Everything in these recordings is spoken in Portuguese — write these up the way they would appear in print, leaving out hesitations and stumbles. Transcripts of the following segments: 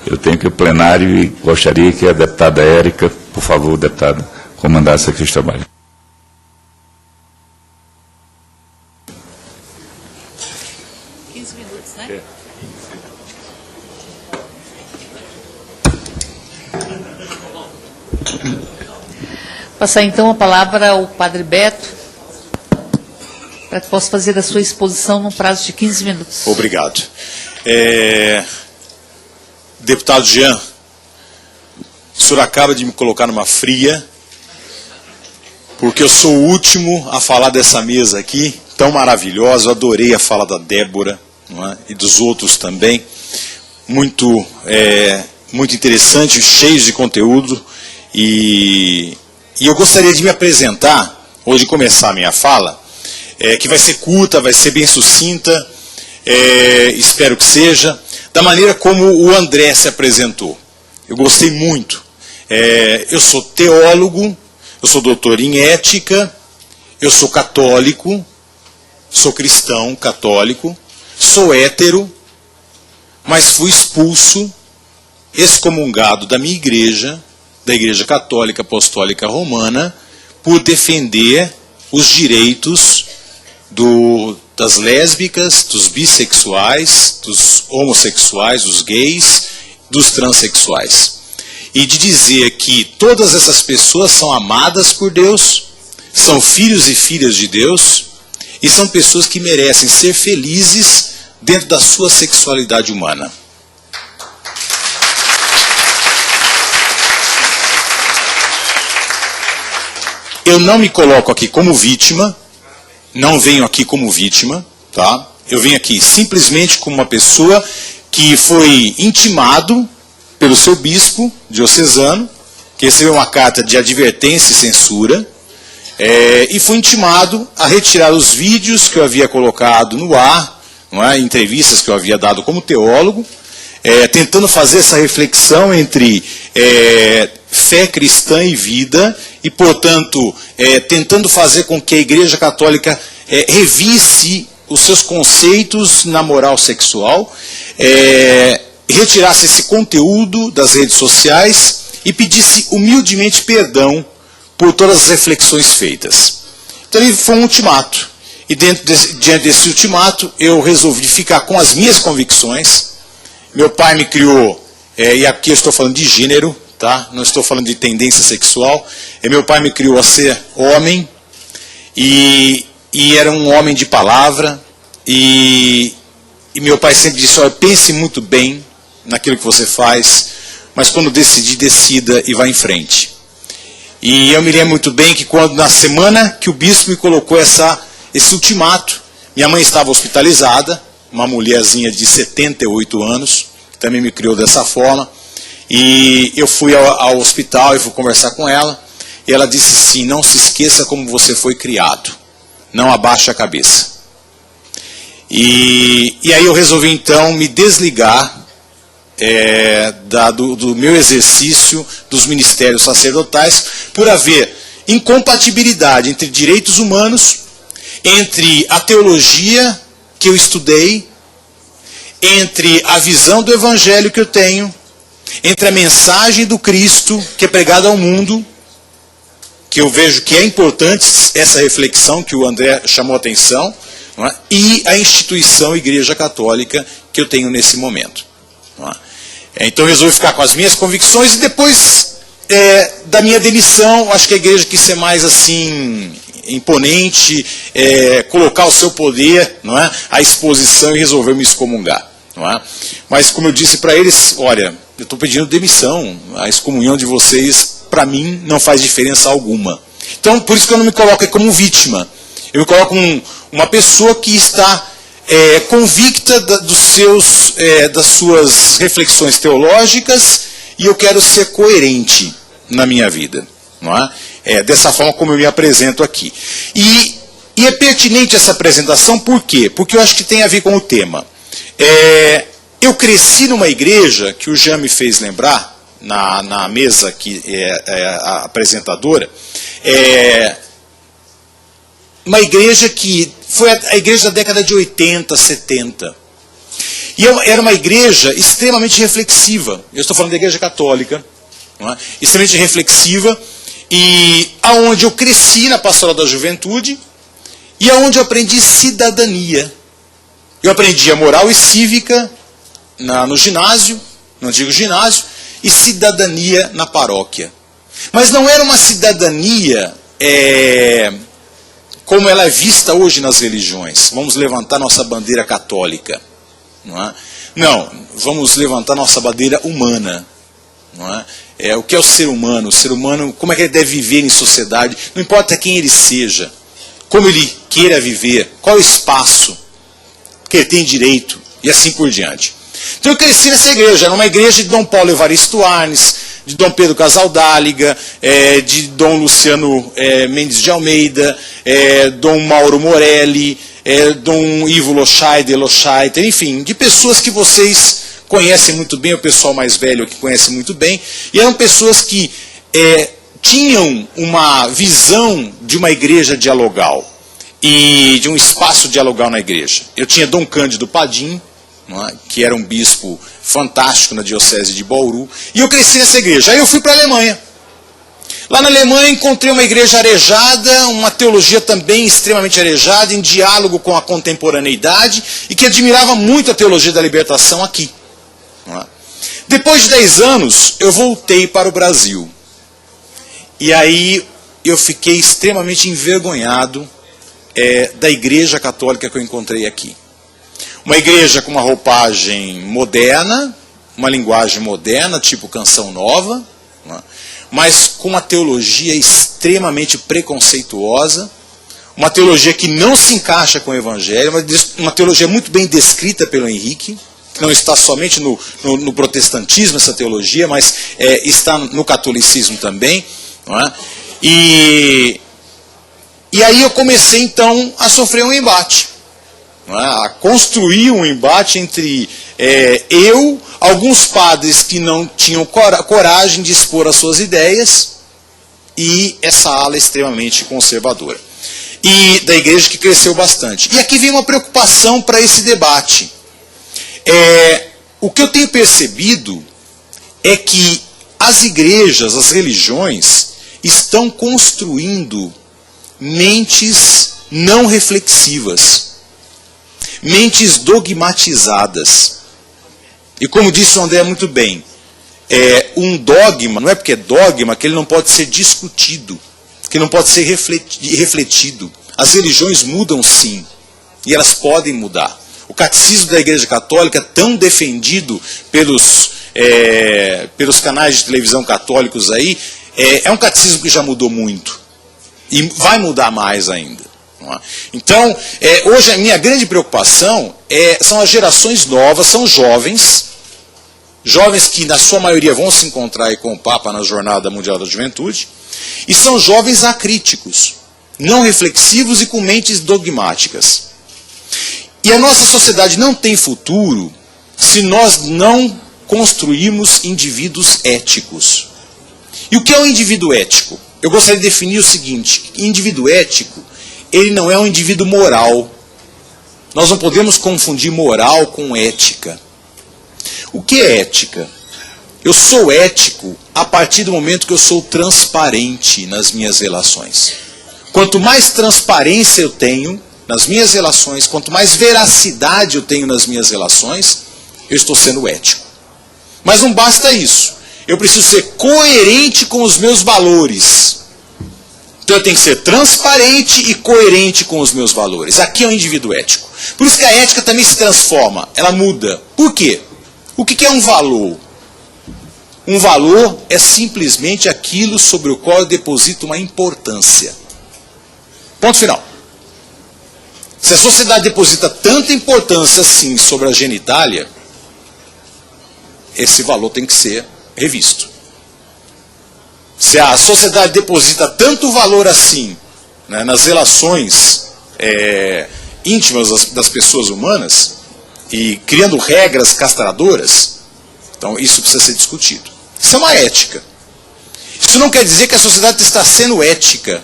Eu tenho que ir ao plenário e gostaria que a deputada Érica, por favor, deputada, comandasse aqui os trabalhos. Passar então a palavra ao Padre Beto, para que possa fazer a sua exposição num prazo de 15 minutos. Obrigado. Deputado Jean, o senhor acaba de me colocar numa fria, porque eu sou o último a falar dessa mesa aqui, tão maravilhosa. Eu adorei a fala da Débora, não é? E dos outros também. Muito interessante, cheios de conteúdo. E eu gostaria de me apresentar, ou de começar a minha fala, que vai ser curta, vai ser bem sucinta, espero que seja, da maneira como o André se apresentou. Eu gostei muito. Eu sou teólogo, eu sou doutor em ética, eu sou católico, sou cristão católico, sou hétero, mas fui expulso, excomungado da minha igreja, da Igreja Católica Apostólica Romana, por defender os direitos das lésbicas, dos bissexuais, dos homossexuais, dos gays, dos transexuais. E de dizer que todas essas pessoas são amadas por Deus, são filhos e filhas de Deus, e são pessoas que merecem ser felizes dentro da sua sexualidade humana. Eu não me coloco aqui como vítima, não venho aqui como vítima, tá? Eu venho aqui simplesmente como uma pessoa que foi intimado pelo seu bispo diocesano, que recebeu uma carta de advertência e censura, e foi intimado a retirar os vídeos que eu havia colocado no ar, não é? Entrevistas que eu havia dado como teólogo, tentando fazer essa reflexão entre fé cristã e vida, e, portanto, tentando fazer com que a Igreja Católica revisse os seus conceitos na moral sexual, retirasse esse conteúdo das redes sociais e pedisse humildemente perdão por todas as reflexões feitas. Então, ele foi um ultimato. E diante desse ultimato, eu resolvi ficar com as minhas convicções. Meu pai me criou, e aqui eu estou falando de gênero, tá? Não estou falando de tendência sexual. Meu pai me criou a ser homem, e era um homem de palavra, e meu pai sempre disse: olha, pense muito bem naquilo que você faz, mas quando decidir, decida e vá em frente. E eu me lembro muito bem que quando, na semana que o bispo me colocou esse ultimato, minha mãe estava hospitalizada, uma mulherzinha de 78 anos, também me criou dessa forma, e eu fui ao hospital e fui conversar com ela, e ela disse assim: não se esqueça como você foi criado, não abaixe a cabeça. E aí eu resolvi então me desligar do meu exercício dos ministérios sacerdotais, por haver incompatibilidade entre direitos humanos, entre a teologia que eu estudei, entre a visão do evangelho que eu tenho, entre a mensagem do Cristo que é pregada ao mundo, que eu vejo que é importante essa reflexão que o André chamou a atenção, não é? E a instituição Igreja Católica que eu tenho nesse momento. Não é? Então eu resolvi ficar com as minhas convicções, e depois da minha demissão, acho que a igreja quis ser mais assim imponente, colocar o seu poder, não é, à exposição, e resolveu me excomungar. Não é? Mas como eu disse para eles: olha, eu estou pedindo demissão, a excomunhão de vocês para mim não faz diferença alguma. Então por isso que eu não me coloco como vítima, eu me coloco como uma pessoa que está convicta das suas reflexões teológicas, e eu quero ser coerente na minha vida, não é? Dessa forma como eu me apresento aqui. E é pertinente essa apresentação, por quê? Porque eu acho que tem a ver com o tema. Eu cresci numa igreja, que o Jean me fez lembrar, na mesa que é a apresentadora, uma igreja que foi a igreja da década de 80, 70. E era uma igreja extremamente reflexiva. Eu estou falando da igreja católica, não é? Extremamente reflexiva, e aonde eu cresci na pastoral da juventude, e aonde eu aprendi cidadania. Eu aprendi a moral e cívica no ginásio, no antigo ginásio, e cidadania na paróquia. Mas não era uma cidadania como ela é vista hoje nas religiões. Vamos levantar nossa bandeira católica. Não é? Não, vamos levantar nossa bandeira humana. Não é? O que é o ser humano? O ser humano, como é que ele deve viver em sociedade? Não importa quem ele seja, como ele queira viver, qual o espaço que ele tem direito, e assim por diante. Então eu cresci nessa igreja, era uma igreja de Dom Paulo Evaristo Arnes, de Dom Pedro Casaldáliga, de Dom Luciano Mendes de Almeida, Dom Mauro Morelli, Dom Ivo Lochaiter, enfim, de pessoas que vocês conhecem muito bem, o pessoal mais velho que conhece muito bem, e eram pessoas que tinham uma visão de uma igreja dialogal, e de um espaço dialogal na igreja. Eu tinha Dom Cândido Padim, não é? Que era um bispo fantástico na diocese de Bauru, e eu cresci nessa igreja. Aí eu fui para a Alemanha. Lá na Alemanha encontrei uma igreja arejada, uma teologia também extremamente arejada, em diálogo com a contemporaneidade, e que admirava muito a teologia da libertação aqui. Não é? Depois de 10 anos, eu voltei para o Brasil. E aí eu fiquei extremamente envergonhado da igreja católica que eu encontrei aqui. Uma igreja com uma roupagem moderna, uma linguagem moderna, tipo canção nova, não é? Mas com uma teologia extremamente preconceituosa, uma teologia que não se encaixa com o Evangelho, uma teologia muito bem descrita pelo Henrique, que não está somente no protestantismo essa teologia, mas está no catolicismo também, não é? E aí eu comecei então a sofrer um embate, não é? A construir um embate entre alguns padres que não tinham coragem de expor as suas ideias, e essa ala extremamente conservadora. E da igreja que cresceu bastante. E aqui vem uma preocupação para esse debate. O que eu tenho percebido é que as igrejas, as religiões, estão construindo mentes não reflexivas, mentes dogmatizadas. E como disse o André muito bem, um dogma, não é porque é dogma que ele não pode ser discutido, que não pode ser refletido. As religiões mudam sim, e elas podem mudar. O catecismo da Igreja Católica, tão defendido pelos canais de televisão católicos aí, é um catecismo que já mudou muito. E vai mudar mais ainda. Não é? Então, hoje a minha grande preocupação são as gerações novas, são jovens que na sua maioria vão se encontrar aí com o Papa na Jornada Mundial da Juventude, e são jovens acríticos, não reflexivos e com mentes dogmáticas. E a nossa sociedade não tem futuro se nós não construirmos indivíduos éticos. E o que é um indivíduo ético? Eu gostaria de definir o seguinte: indivíduo ético, ele não é um indivíduo moral. Nós não podemos confundir moral com ética. O que é ética? Eu sou ético a partir do momento que eu sou transparente nas minhas relações. Quanto mais transparência eu tenho nas minhas relações, quanto mais veracidade eu tenho nas minhas relações, eu estou sendo ético. Mas não basta isso. Eu preciso ser coerente com os meus valores. Então eu tenho que ser transparente e coerente com os meus valores. Aqui é um indivíduo ético. Por isso que a ética também se transforma, ela muda. Por quê? O que é um valor? Um valor é simplesmente aquilo sobre o qual eu deposito uma importância. Ponto final. Se a sociedade deposita tanta importância assim sobre a genitália, esse valor tem que ser revisto. Se a sociedade deposita tanto valor assim, né, nas relações íntimas das pessoas humanas, e criando regras castradoras, então isso precisa ser discutido. Isso é uma ética. Isso não quer dizer que a sociedade está sendo ética,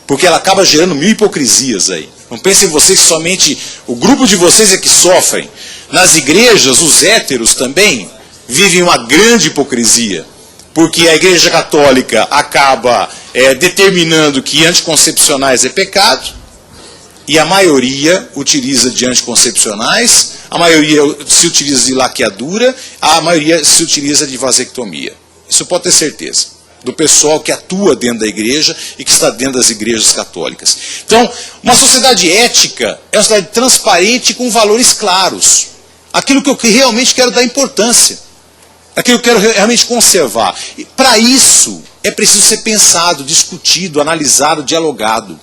porque ela acaba gerando mil hipocrisias aí. Não pensem vocês que somente o grupo de vocês é que sofrem. nas igrejas, os héteros também vivem uma grande hipocrisia, porque a Igreja Católica acaba determinando que anticoncepcionais é pecado, e a maioria utiliza de anticoncepcionais, a maioria se utiliza de laqueadura, a maioria se utiliza de vasectomia. Isso pode ter certeza, do pessoal que atua dentro da igreja e que está dentro das igrejas católicas. Então, uma sociedade ética é uma sociedade transparente com valores claros. Aquilo que eu realmente quero dar importância. Aquilo que eu quero realmente conservar. Para isso, é preciso ser pensado, discutido, analisado, dialogado.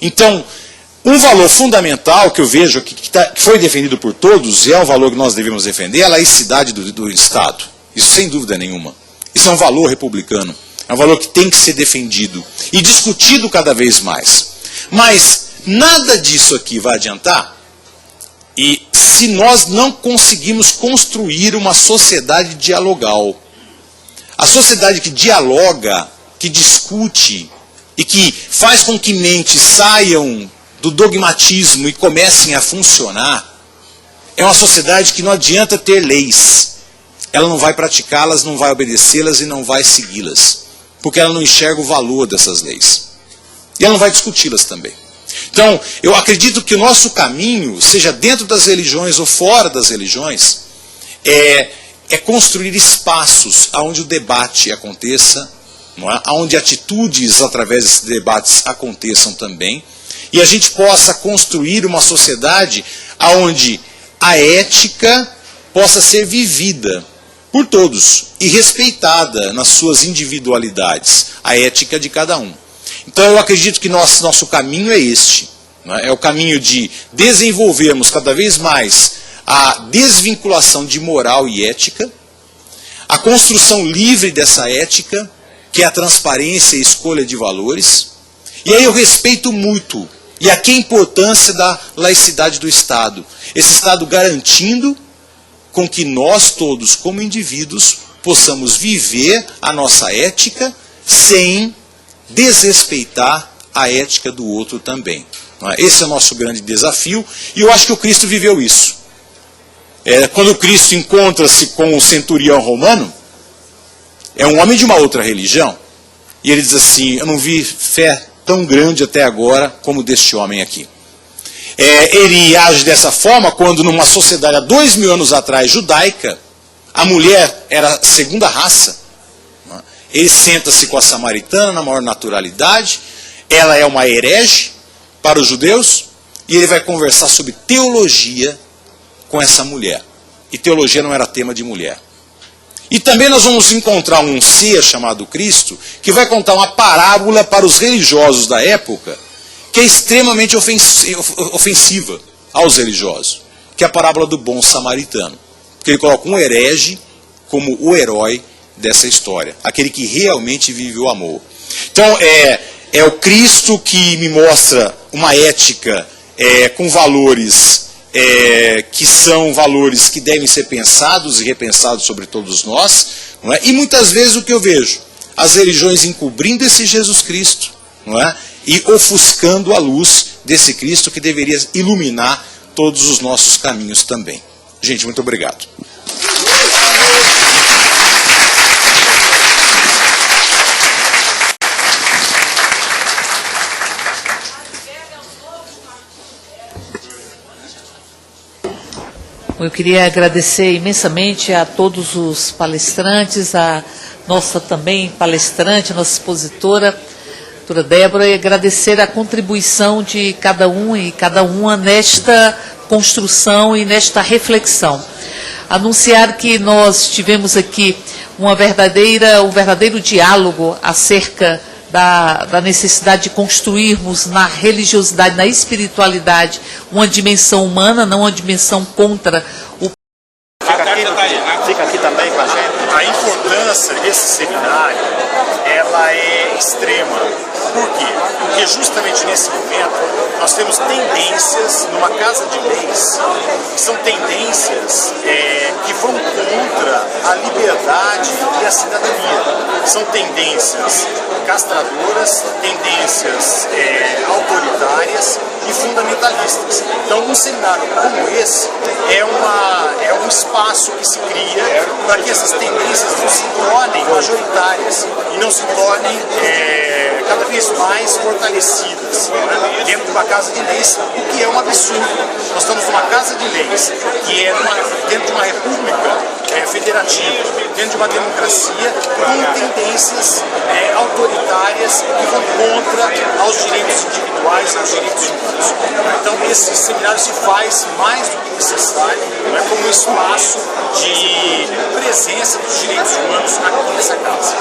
Então, um valor fundamental que eu vejo aqui, que foi defendido por todos, e é um valor que nós devemos defender, é a laicidade do Estado. Isso sem dúvida nenhuma. Isso é um valor republicano. É um valor que tem que ser defendido e discutido cada vez mais. Mas nada disso aqui vai adiantar e se nós não conseguimos construir uma sociedade dialogal. A sociedade que dialoga, que discute e que faz com que mentes saiam do dogmatismo e comecem a funcionar, é uma sociedade que não adianta ter leis. Ela não vai praticá-las, não vai obedecê-las e não vai segui-las, porque ela não enxerga o valor dessas leis. E ela não vai discuti-las também. Então, eu acredito que o nosso caminho, seja dentro das religiões ou fora das religiões, é construir espaços onde o debate aconteça, não é? Onde atitudes através desses debates aconteçam também, e a gente possa construir uma sociedade onde a ética possa ser vivida por todos e respeitada nas suas individualidades, a ética de cada um. Então eu acredito que nosso caminho é este, né? É o caminho de desenvolvermos cada vez mais a desvinculação de moral e ética, a construção livre dessa ética, que é a transparência e escolha de valores, e aí eu respeito muito, e aqui a importância da laicidade do Estado, esse Estado garantindo com que nós todos, como indivíduos, possamos viver a nossa ética sem desrespeitar a ética do outro também. Esse é o nosso grande desafio, e eu acho que o Cristo viveu isso. Quando o Cristo encontra-se com o centurião romano, é um homem de uma outra religião, e ele diz assim: eu não vi fé tão grande até agora como deste homem aqui. Ele age dessa forma quando numa sociedade há 2000 anos atrás, judaica, a mulher era segunda raça. Ele senta-se com a samaritana na maior naturalidade, ela é uma herege para os judeus, e ele vai conversar sobre teologia com essa mulher. E teologia não era tema de mulher. E também nós vamos encontrar um ser chamado Cristo, que vai contar uma parábola para os religiosos da época, que é extremamente ofensiva aos religiosos, que é a parábola do bom samaritano. Porque ele coloca um herege como o herói dessa história, aquele que realmente vive o amor. Então é o Cristo que me mostra uma ética com valores que são valores que devem ser pensados e repensados sobre todos nós, não é? E muitas vezes o que eu vejo, as religiões encobrindo esse Jesus Cristo, não é? E ofuscando a luz desse Cristo que deveria iluminar todos os nossos caminhos também. Gente, muito obrigado. Eu queria agradecer imensamente a todos os palestrantes, a nossa também palestrante, nossa expositora, doutora Débora, e agradecer a contribuição de cada um e cada uma nesta construção e nesta reflexão. Anunciar que nós tivemos aqui um verdadeiro diálogo acerca da necessidade de construirmos na religiosidade, na espiritualidade, uma dimensão humana, não uma dimensão contra o... Fica aqui também com a gente. A importância desse seminário, ela é extrema. Por quê? Porque justamente nesse momento nós temos tendências numa casa de leis, que são tendências que vão contra a liberdade e a cidadania. são tendências castradoras, tendências autoritárias e fundamentalistas. Então, um seminário como esse é um espaço que se cria para que essas tendências não se tornem majoritárias e não se tornem cada vez mais fortalecidas, né, dentro de uma casa de leis, o que é um absurdo. Nós estamos numa casa de leis que é dentro de uma república federativa, dentro de uma democracia com tendências autoritárias que vão contra aos direitos individuais, aos direitos humanos. Então esse seminário se faz mais do que necessário, né, como um espaço de presença dos direitos humanos aqui nessa casa.